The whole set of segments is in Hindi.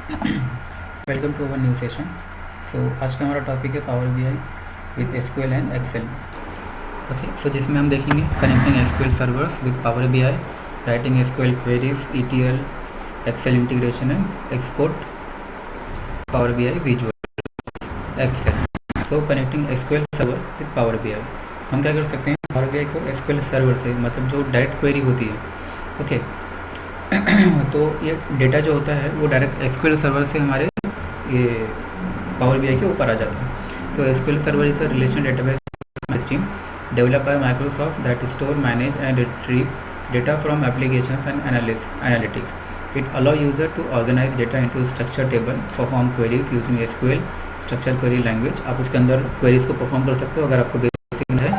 Welcome to our new session. आज का हमारा टॉपिक है power B I with SQL and Excel. Okay, so जिसमें हम देखेंगे connecting SQL servers with power B I, writing SQL queries, ETL, Excel integration and export power B I visual Excel. So connecting SQL server with power B I, हम क्या कर सकते हैं पावर बी आई को एसक्यूएल सर्वर से, मतलब जो डायरेक्ट क्वेरी होती है, ओके तो ये डेटा जो होता है वो डायरेक्ट एसक्यूएल सर्वर से हमारे ये पावर बी आई के ऊपर आ जाता है। तो SQL server is a relational database system developed by Microsoft that store, manage and retrieve data from applications and analytics. It allow user to organise data into structure table, perform queries using SQL structure query language. आप उसके अंदर क्वेरीज को परफॉर्म कर सकते हो अगर आपको बेसिक है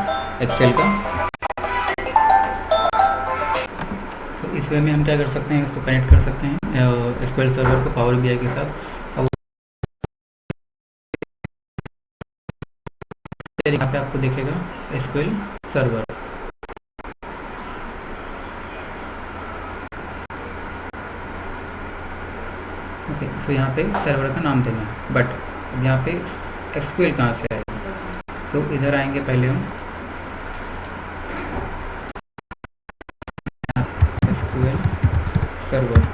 एक्सेल का। तो इस वे में हम क्या कर सकते हैं, इसको कनेक्ट कर सकते हैं एसक्यूएल सर्वर को पावर बी आई के साथ। यहाँ पे आपको दिखेगा एसक्यूएल सर्वर। ओके, सो यहाँ पे सर्वर का नाम देना है, बट यहाँ पे एसक्यूएल कहाँ से आएगा। सो इधर आएंगे पहले हम एसक्यूएल सर्वर,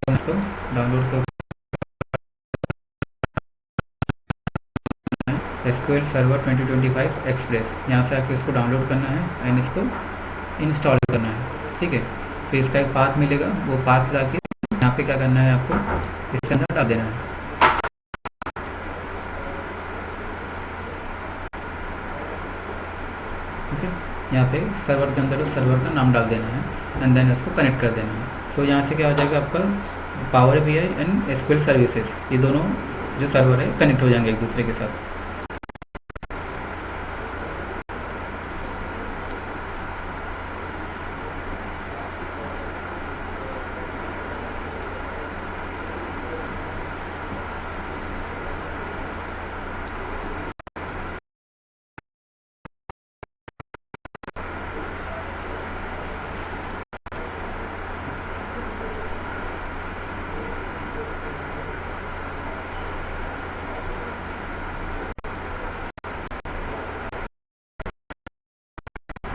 इसको डाउनलोड कर एसक्यूएल सर्वर 2025 एक्सप्रेस, यहाँ से आके इसको डाउनलोड करना है एंड इसको इंस्टॉल करना है। ठीक है, फिर इसका एक पाथ मिलेगा, वो पाथ लाके यहाँ पे क्या करना है आपको इसके अंदर डाल देना है। ओके, यहाँ पे सर्वर के अंदर सर्वर का नाम डाल देना है एंड देन इसको कनेक्ट कर देना है। सो यहाँ से क्या हो जाएगा आपका power B I and SQL services, ये दोनों जो सर्वर है कनेक्ट हो जाएंगे एक दूसरे के साथ।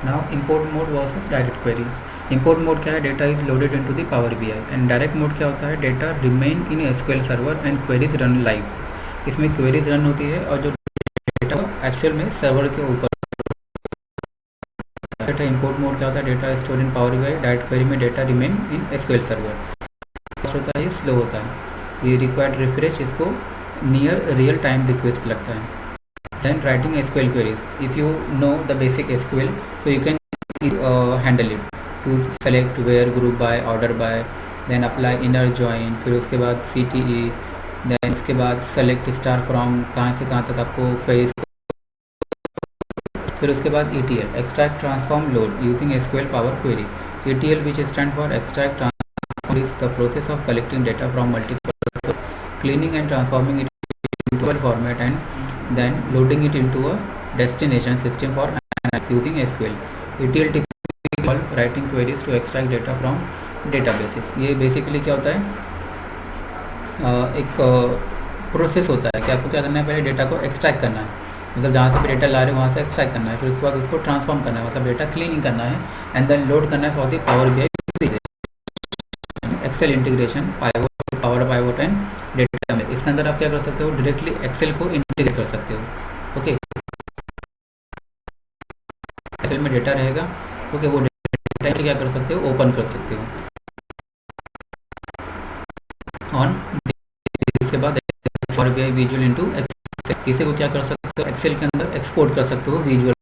Now import mode versus direct query. Import mode क्या है, data is loaded into the power B I, and direct mode क्या होता है, data remain in SQL server and queries run live. इसमें क्वेरीज रन होती है और जो डेटा एक्चुअल में सर्वर के ऊपर डेटा। इंपोर्ट मोड क्या होता है, data store in power B I, direct query में data remain in SQL server होता है, ये स्लो होता है, ये रिक्वायर्ड रिफ्रेश इसको नियर रियल टाइम रिक्वेस्ट लगता है। Then writing SQL queries. If you know the basic SQL, so you can handle it to select where, group by, order by, then apply inner join, फिर उसके बाद CTE, then उसके बाद select star from, कहाँ से कहाँ तक आपको queries, फिर उसके बाद ETL extract transform load using SQL Power Query. ETL which stand for extract transform is the process of collecting data from multiple sources, cleaning and transforming it into a format and then loading it into a destination system for analysis using SQL. ETL typically involve writing queries to extract data from databases. ये बेसिकली क्या होता है, एक प्रोसेस होता है कि आपको क्या करना है, पहले डेटा को एक्सट्रैक्ट करना है, मतलब जहाँ से भी डेटा ला रहे हैं वहाँ से एक्सट्रैक्ट करना है, फिर उसके बाद उसको ट्रांसफॉर्म करना है, मतलब डेटा क्लीनिंग करना है एंड देन लोड करना है for the power B I, excel integration, power pivot and data में। इसके अंदर आप क्या कर सकते हो, डायरेक्टली एक्सेल को इंटीग्रेट कर सकते हो। ओके, एक्सेल में डेटा रहेगा, ओके, वो डेटा क्या कर सकते हो, ओपन कर सकते हो ऑन। इसके बाद power B I visual into excel, इसे को क्या कर सकते हो, एक्सेल के अंदर एक्सपोर्ट कर सकते हो विजुअल